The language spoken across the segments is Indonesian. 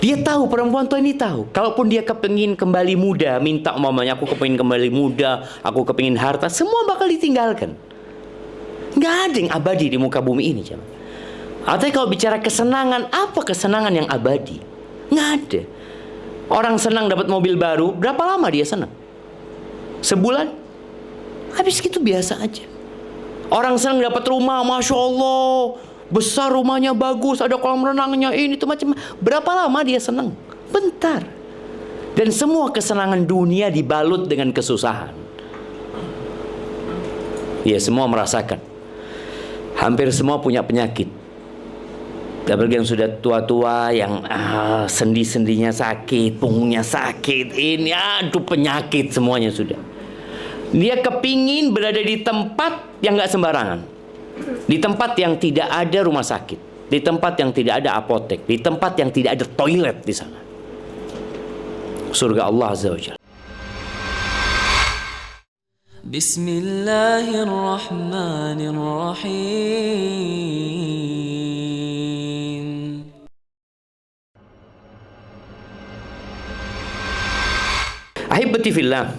Dia tahu, perempuan tua ini tahu. Kalaupun dia kepingin kembali muda, minta umpamanya aku kepingin kembali muda, aku kepingin harta, semua bakal ditinggalkan. Nggak ada yang abadi di muka bumi ini, jemaah. Artinya kalau bicara kesenangan, apa kesenangan yang abadi? Nggak ada. Orang senang dapat mobil baru, berapa lama dia senang? Sebulan? Habis gitu biasa aja. Orang senang dapat rumah, Masya Allah, besar rumahnya, bagus, ada kolam renangnya, ini tuh macam. Berapa lama dia senang? Bentar. Dan semua kesenangan dunia dibalut dengan kesusahan. Ya, semua merasakan. Hampir semua punya penyakit. Apalagi yang sudah tua-tua, yang sendi-sendinya sakit, punggungnya sakit, ini aduh penyakit semuanya sudah. Dia kepingin berada di tempat yang nggak sembarangan, di tempat yang tidak ada rumah sakit, di tempat yang tidak ada apotek, di tempat yang tidak ada toilet di sana. Surga Allah Azza wa Jalla. Bismillahirrahmanirrahim. Ahibati fillah,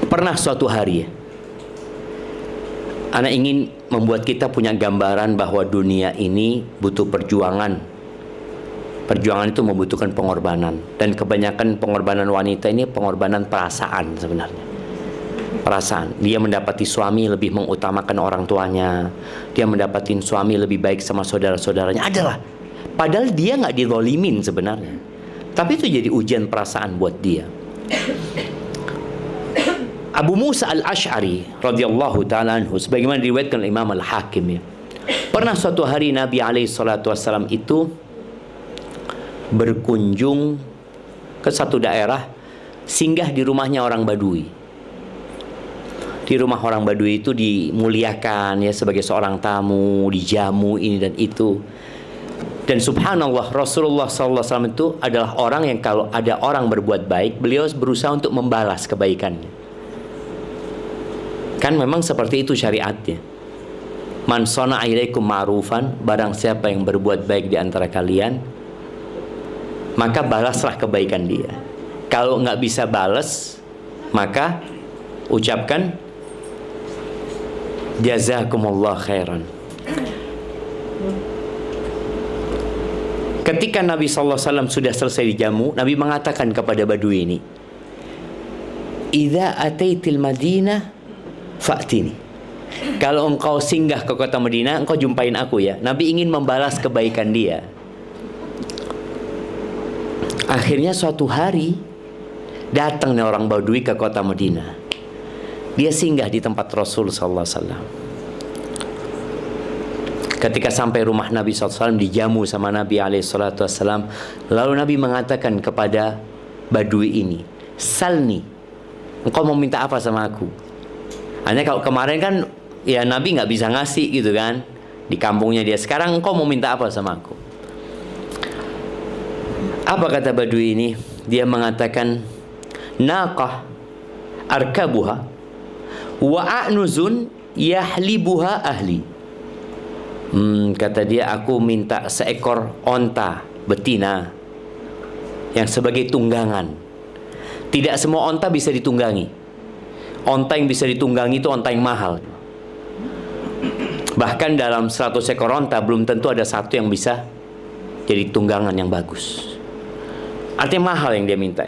pernah suatu hari Ana ingin membuat kita punya gambaran bahwa dunia ini butuh perjuangan. Perjuangan itu membutuhkan pengorbanan. Dan kebanyakan pengorbanan wanita ini pengorbanan perasaan sebenarnya. Perasaan. Dia mendapati suami lebih mengutamakan orang tuanya. Dia mendapati suami lebih baik sama saudara-saudaranya. Adalah. Padahal dia nggak dizolimin sebenarnya. Tapi itu jadi ujian perasaan buat dia. Abu Musa al-Ash'ari radhiyallahu ta'ala anhu, sebagaimana diriwayatkan oleh Imam al-Hakim, ya, pernah suatu hari Nabi SAW itu berkunjung ke satu daerah, singgah di rumahnya orang Badui. Di rumah orang Badui itu dimuliakan ya sebagai seorang tamu, dijamu ini dan itu. Dan subhanallah, Rasulullah SAW itu adalah orang yang kalau ada orang berbuat baik, beliau berusaha untuk membalas kebaikannya. Kan memang seperti itu syariatnya. Man sana'a ilaikum ma'rufan, barang siapa yang berbuat baik di antara kalian, maka balaslah kebaikan dia. Kalau nggak bisa balas, maka ucapkan jazakumullah khairan. Ketika Nabi SAW sudah selesai dijamu, Nabi mengatakan kepada Badui ini, "Idza ataitil Madinah fa'tini." Kalau engkau singgah ke kota Madinah, engkau jumpain aku ya. Nabi ingin membalas kebaikan dia. Akhirnya suatu hari datang orang Badui ke kota Madinah. Dia singgah di tempat Rasul sallallahu alaihi wasallam. Ketika sampai rumah Nabi SAW, dijamu sama Nabi SAW, lalu Nabi mengatakan kepada Badui ini, "Salni, engkau mau minta apa sama aku?" Hanya kalau kemarin kan ya Nabi nggak bisa ngasih gitu kan, di kampungnya dia. Sekarang engkau mau minta apa sama aku? Apa kata Badui ini? Dia mengatakan, "Naqah arkabuha wa a'nuzun yahlibuha ahli." Kata dia, aku minta seekor onta betina yang sebagai tunggangan. Tidak semua onta bisa ditunggangi. Onta yang bisa ditunggangi itu onta yang mahal. Bahkan dalam 100 ekor onta belum tentu ada satu yang bisa jadi tunggangan yang bagus. Artinya mahal yang dia minta.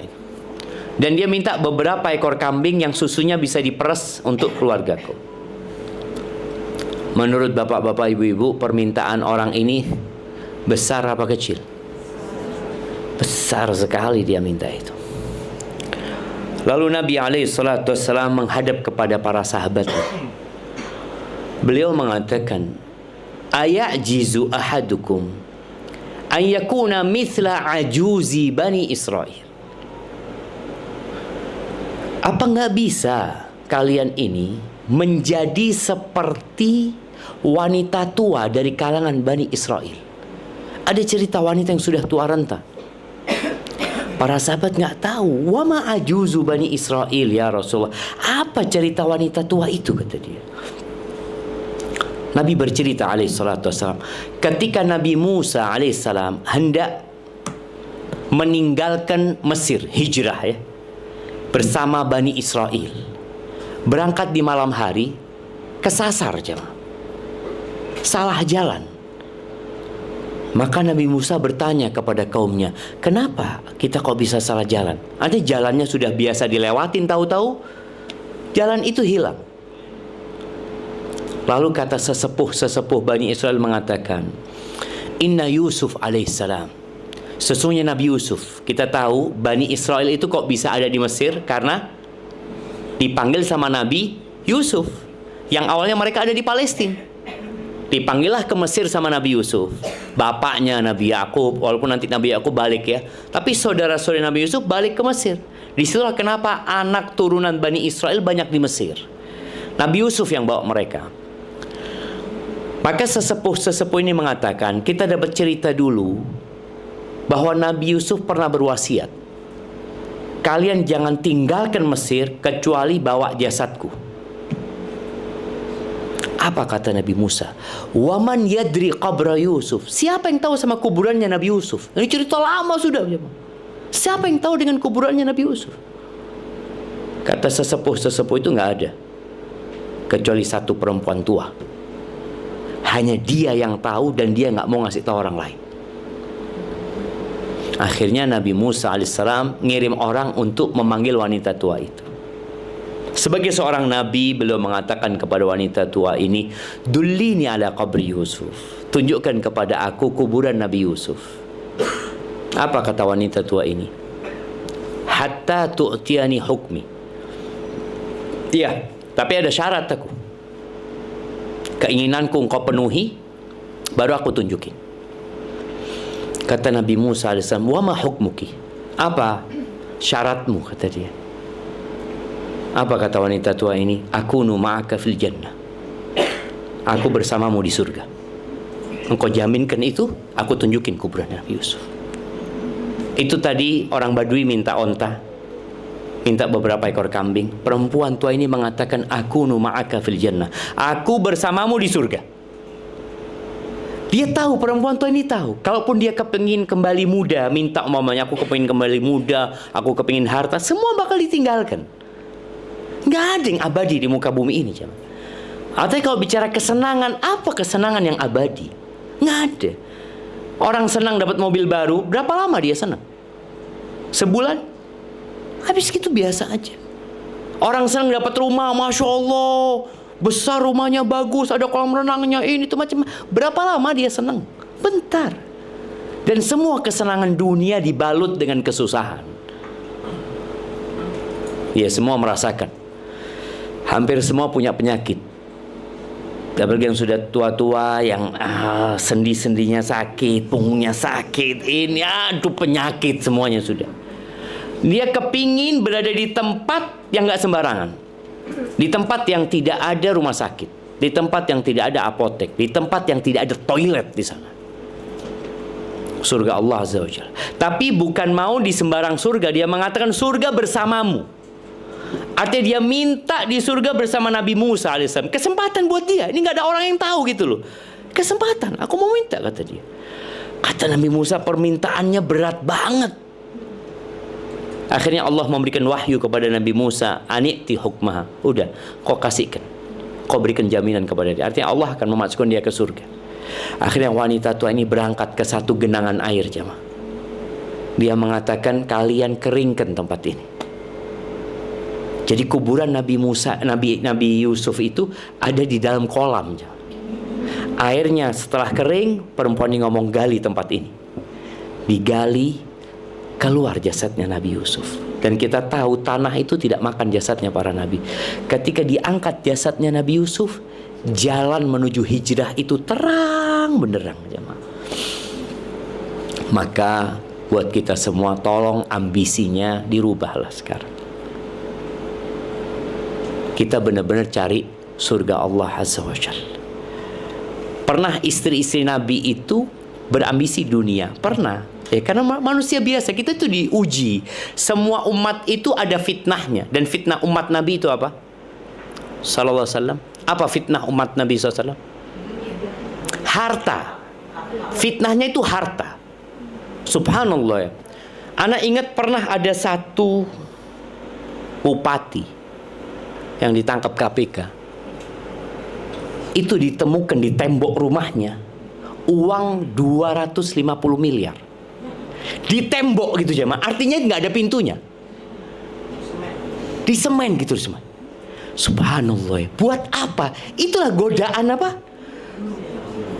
Dan dia minta beberapa ekor kambing yang susunya bisa diperes untuk keluargaku. Menurut bapak-bapak, ibu-ibu, permintaan orang ini besar apa kecil? Besar sekali dia minta itu. Lalu Nabi SAW menghadap kepada para sahabatnya. Beliau mengatakan, "Ayajizu ahadukum an yakuna mithla ajuzi bani Israel." Apa nggak bisa kalian ini menjadi seperti wanita tua dari kalangan Bani Israel? Ada cerita wanita yang sudah tua renta. Para sahabat nggak tahu. Wa ma ajuzu Bani Israel ya Rasulullah. Apa cerita wanita tua itu, kata dia. Nabi bercerita alaihissalatu wassalam, ketika Nabi Musa alaihissalam hendak meninggalkan Mesir, hijrah ya, bersama Bani Israel, berangkat di malam hari, kesasar jemaah, salah jalan. Maka Nabi Musa bertanya kepada kaumnya, kenapa kita kok bisa salah jalan? Ada jalannya sudah biasa dilewatin, tahu-tahu jalan itu hilang. Lalu kata sesepuh Bani Israel mengatakan, Inna Yusuf alaihissalam, sesungguhnya Nabi Yusuf, kita tahu Bani Israel itu kok bisa ada di Mesir karena dipanggil sama Nabi Yusuf. Yang awalnya mereka ada di Palestina, dipanggillah ke Mesir sama Nabi Yusuf. Bapaknya Nabi Yakub, walaupun nanti Nabi Yakub balik ya, tapi saudara-saudara Nabi Yusuf balik ke Mesir. Disitulah kenapa anak turunan Bani Israel banyak di Mesir. Nabi Yusuf yang bawa mereka. Maka sesepuh ini mengatakan, kita dapat cerita dulu bahwa Nabi Yusuf pernah berwasiat, kalian jangan tinggalkan Mesir kecuali bawa jasadku. Apa kata Nabi Musa? Waman yadri qabra Yusuf, siapa yang tahu sama kuburannya Nabi Yusuf? Ini cerita lama sudah. Siapa yang tahu dengan kuburannya Nabi Yusuf? Kata sesepuh itu nggak ada, kecuali satu perempuan tua. Hanya dia yang tahu dan dia nggak mau ngasih tahu orang lain. Akhirnya Nabi Musa alaihissalam ngirim orang untuk memanggil wanita tua itu. Sebagai seorang nabi, beliau mengatakan kepada wanita tua ini, Dullini ala qabri Yusuf, tunjukkan kepada aku kuburan Nabi Yusuf. Apa kata wanita tua ini? Hatta tu'tiani hukmi. Iya, tapi ada syarat aku. Keinginanku engkau penuhi, baru aku tunjukin. Kata Nabi Musa AS, wa ma hukmuki? Apa syaratmu? Kata dia. Apa kata wanita tua ini? Akunu ma'aka fil jannah. Aku bersamamu di surga. Engkau jaminkan itu, aku tunjukin kuburan Nabi Yusuf. Itu tadi orang Badui minta onta, minta beberapa ekor kambing. Perempuan tua ini mengatakan, akunu ma'aka fil jannah. Aku bersamamu di surga. Dia tahu, perempuan tua ini tahu, kalaupun dia kepingin kembali muda, minta umpamanya aku kepingin kembali muda, aku kepingin harta, semua bakal ditinggalkan. Nggak ada yang abadi di muka bumi ini. Artinya kalau bicara kesenangan, apa kesenangan yang abadi? Nggak ada. Orang senang dapat mobil baru, berapa lama dia senang? Sebulan? Habis gitu biasa aja. Orang senang dapat rumah, Masya Allah, besar rumahnya, bagus, ada kolam renangnya, ini tuh macam. Berapa lama dia senang? Bentar. Dan semua kesenangan dunia dibalut dengan kesusahan. Ya, semua merasakan. Hampir semua punya penyakit. Apalagi yang sudah tua-tua, yang sendi-sendinya sakit, punggungnya sakit, ini aduh penyakit semuanya sudah. Dia kepingin berada di tempat yang gak sembarangan, di tempat yang tidak ada rumah sakit, di tempat yang tidak ada apotek, di tempat yang tidak ada toilet di sana. Surga Allah Azza wa Jalla. Tapi bukan mau di sembarang surga, dia mengatakan surga bersamamu. Artinya dia minta di surga bersama Nabi Musa alaihissalam. Kesempatan buat dia. Ini nggak ada orang yang tahu gitu loh. Kesempatan. Aku mau minta, kata dia. Kata Nabi Musa, permintaannya berat banget. Akhirnya Allah memberikan wahyu kepada Nabi Musa. Ani'ti hukmaha. Udah, kau kasihkan. Kau berikan jaminan kepada dia. Artinya Allah akan memasukkan dia ke surga. Akhirnya wanita tua ini berangkat ke satu genangan air, jemaah. Dia mengatakan, kalian keringkan tempat ini. Jadi kuburan Nabi Yusuf itu ada di dalam kolam. Airnya setelah kering, perempuan ini ngomong, gali tempat ini. Digali, keluar jasadnya Nabi Yusuf. Dan kita tahu tanah itu tidak makan jasadnya para nabi. Ketika diangkat jasadnya Nabi Yusuf, jalan menuju hijrah itu terang benderang, jemaah. Maka buat kita semua, tolong ambisinya dirubahlah sekarang. Kita benar-benar cari surga Allah Azza wa Jalla. Pernah istri-istri Nabi itu berambisi dunia? Pernah. Ya, karena manusia biasa, kita itu diuji. Semua umat itu ada fitnahnya. Dan fitnah umat Nabi itu apa? Sallallahu alaihi wasallam. Apa fitnah umat Nabi SAW? harta. Fitnahnya itu harta. Subhanallah ya. Anak ingat pernah ada satu bupati yang ditangkap KPK. Itu ditemukan di tembok rumahnya uang 250 miliar. Di tembok gitu jemaah. Artinya nggak ada pintunya. Di semen gitu semua. Subhanallah ya. Buat apa? Itulah godaan apa?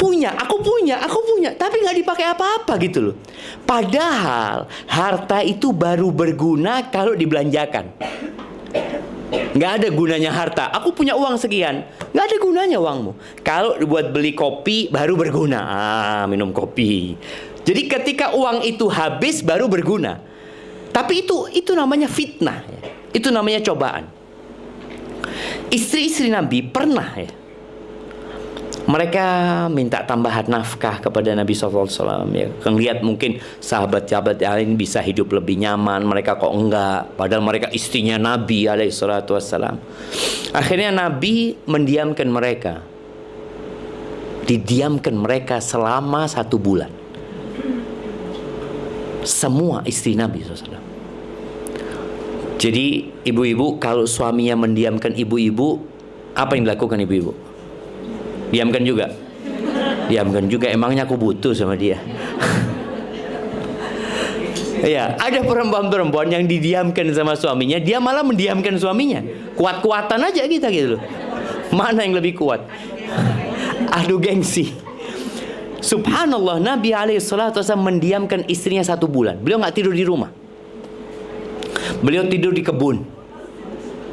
Aku punya, tapi nggak dipakai apa-apa gitu loh. Padahal harta itu baru berguna kalau dibelanjakan. Nggak ada gunanya harta. Aku punya uang sekian, nggak ada gunanya uangmu. Kalau buat beli kopi baru berguna. Minum kopi. Jadi ketika uang itu habis baru berguna. Tapi itu namanya fitnah. Ya. Itu namanya cobaan. Istri-istri Nabi pernah ya. Mereka minta tambahan nafkah kepada Nabi SAW ya. Kan lihat mungkin sahabat-sahabat lain bisa hidup lebih nyaman, mereka kok enggak. Padahal mereka istrinya Nabi SAW. Akhirnya Nabi mendiamkan mereka. Didiamkan mereka selama 1 bulan. Semua istri Nabi SAW. Jadi ibu-ibu kalau suaminya mendiamkan ibu-ibu, apa yang dilakukan ibu-ibu? Diamkan juga. Diamkan juga. Emangnya aku butuh sama dia. Ya, ada perempuan-perempuan yang didiamkan sama suaminya, dia malah mendiamkan suaminya. Kuat-kuatan aja kita gitu loh. Mana yang lebih kuat? Adu gengsi. Subhanallah, Nabi SAW mendiamkan istrinya 1 bulan. Beliau nggak tidur di rumah. Beliau tidur di kebun.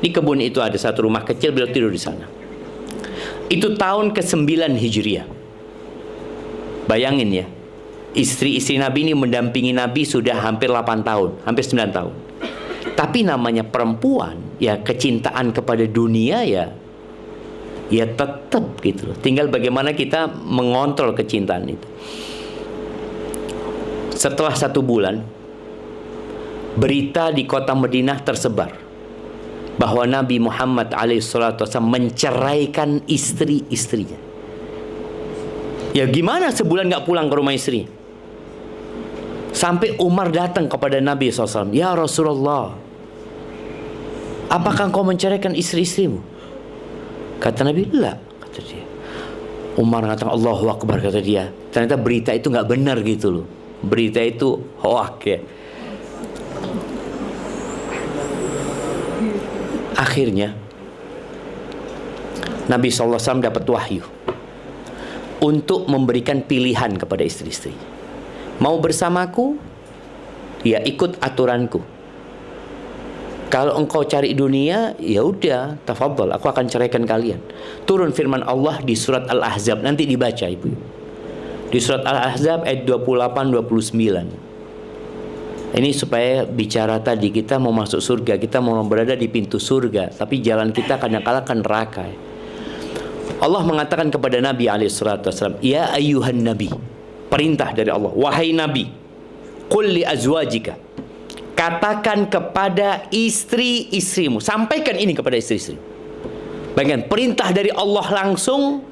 Di kebun itu ada satu rumah kecil, beliau tidur di sana. Itu tahun ke-9 Hijriah. Bayangin ya, istri-istri Nabi ini mendampingi Nabi sudah hampir 8 tahun, hampir 9 tahun. Tapi namanya perempuan, ya kecintaan kepada dunia ya tetap gitu loh. Tinggal bagaimana kita mengontrol kecintaan itu. Setelah 1 bulan, berita di kota Madinah tersebar bahwa Nabi Muhammad SAW menceraikan istri-istrinya. Ya gimana sebulan gak pulang ke rumah istri? Sampai Umar datang kepada Nabi SAW. Ya Rasulullah, apakah engkau menceraikan istri-istrimu? Kata Nabi, la. Kata dia. Umar mengatakan Allahu Akbar, kata dia. Ternyata berita itu gak benar gitu loh. Berita itu hoak ya. Akhirnya Nabi SAW dapat wahyu untuk memberikan pilihan kepada istri-istri. Mau bersamaku, ya ikut aturanku. Kalau engkau cari dunia, ya udah, tafadhol, aku akan ceraikan kalian. Turun firman Allah di surat Al-Ahzab, nanti dibaca ibu. Di surat Al-Ahzab ayat 28-29. Ini supaya bicara tadi, kita mau masuk surga, kita mau berada di pintu surga, tapi jalan kita kadang-kala kan neraka. Allah mengatakan kepada Nabi SAW, ya ayyuhan nabi, perintah dari Allah, wahai nabi, qul li azwajika, katakan kepada istri-istrimu, sampaikan ini kepada istri-istri. Bayangkan, perintah dari Allah langsung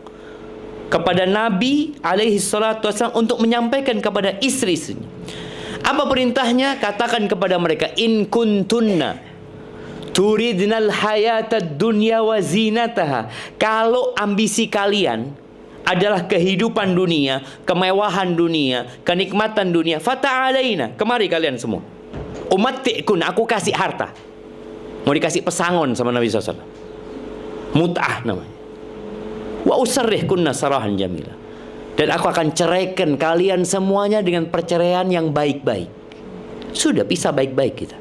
kepada Nabi SAW untuk menyampaikan kepada istri-istrinya. Apa perintahnya? Katakan kepada mereka, in kuntunna turidnal hayatad dunya wa zinataha. Kalau ambisi kalian adalah kehidupan dunia, kemewahan dunia, kenikmatan dunia, fata'alaina, kemari kalian semua. Umatti'kun, aku kasih harta. Mau dikasih pesangon sama Nabi SAW. Mut'ah namanya. Wa usarrihkunna sarahan jamila. Dan aku akan ceraikan kalian semuanya dengan perceraian yang baik-baik. Sudah bisa baik-baik kita.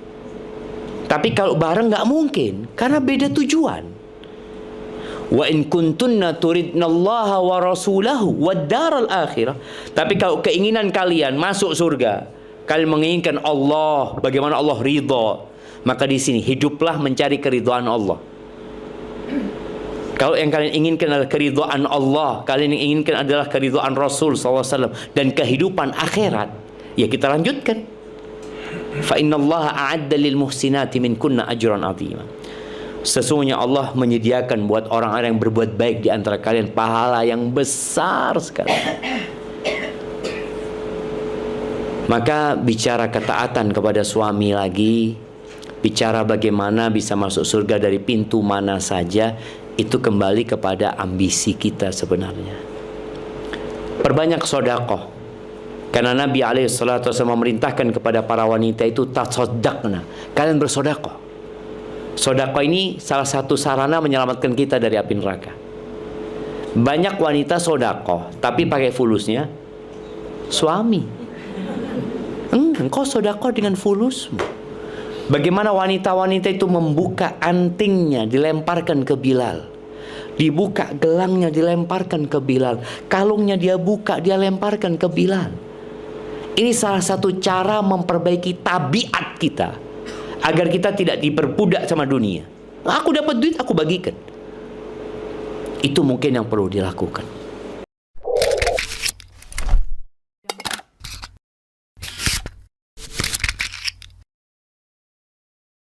Tapi kalau bareng nggak mungkin, karena beda tujuan. Wa in kuntunna turidnallaha wa rasulahu wad daral akhirah. Tapi kalau keinginan kalian masuk surga, kalian menginginkan Allah, bagaimana Allah ridha, maka di sini hiduplah mencari keridhaan Allah. Kalau yang kalian inginkan adalah keridhaan Allah, kalian yang inginkan adalah keridhaan Rasul SAW dan kehidupan akhirat, ya kita lanjutkan. Fa innallaha a'adda lil muhsinati minkunna ajran 'azima. Sesungguhnya Allah menyediakan buat orang-orang yang berbuat baik di antara kalian pahala yang besar sekali. Maka bicara ketaatan kepada suami lagi, bicara bagaimana bisa masuk surga dari pintu mana saja, itu kembali kepada ambisi kita sebenarnya. Perbanyak sedekah. Karena Nabi SAW memerintahkan kepada para wanita itu tasaddaqna, kalian bersedekah. Sedekah ini salah satu sarana menyelamatkan kita dari api neraka. Banyak wanita sedekah tapi pakai fulusnya suami. Engkau sedekah dengan fulusmu. Bagaimana wanita-wanita itu membuka antingnya dilemparkan ke Bilal, dibuka gelangnya dilemparkan ke Bilal, kalungnya dia buka dia lemparkan ke Bilal. Ini salah satu cara memperbaiki tabiat kita agar kita tidak diperbudak sama dunia. Aku dapat duit, aku bagikan. Itu mungkin yang perlu dilakukan.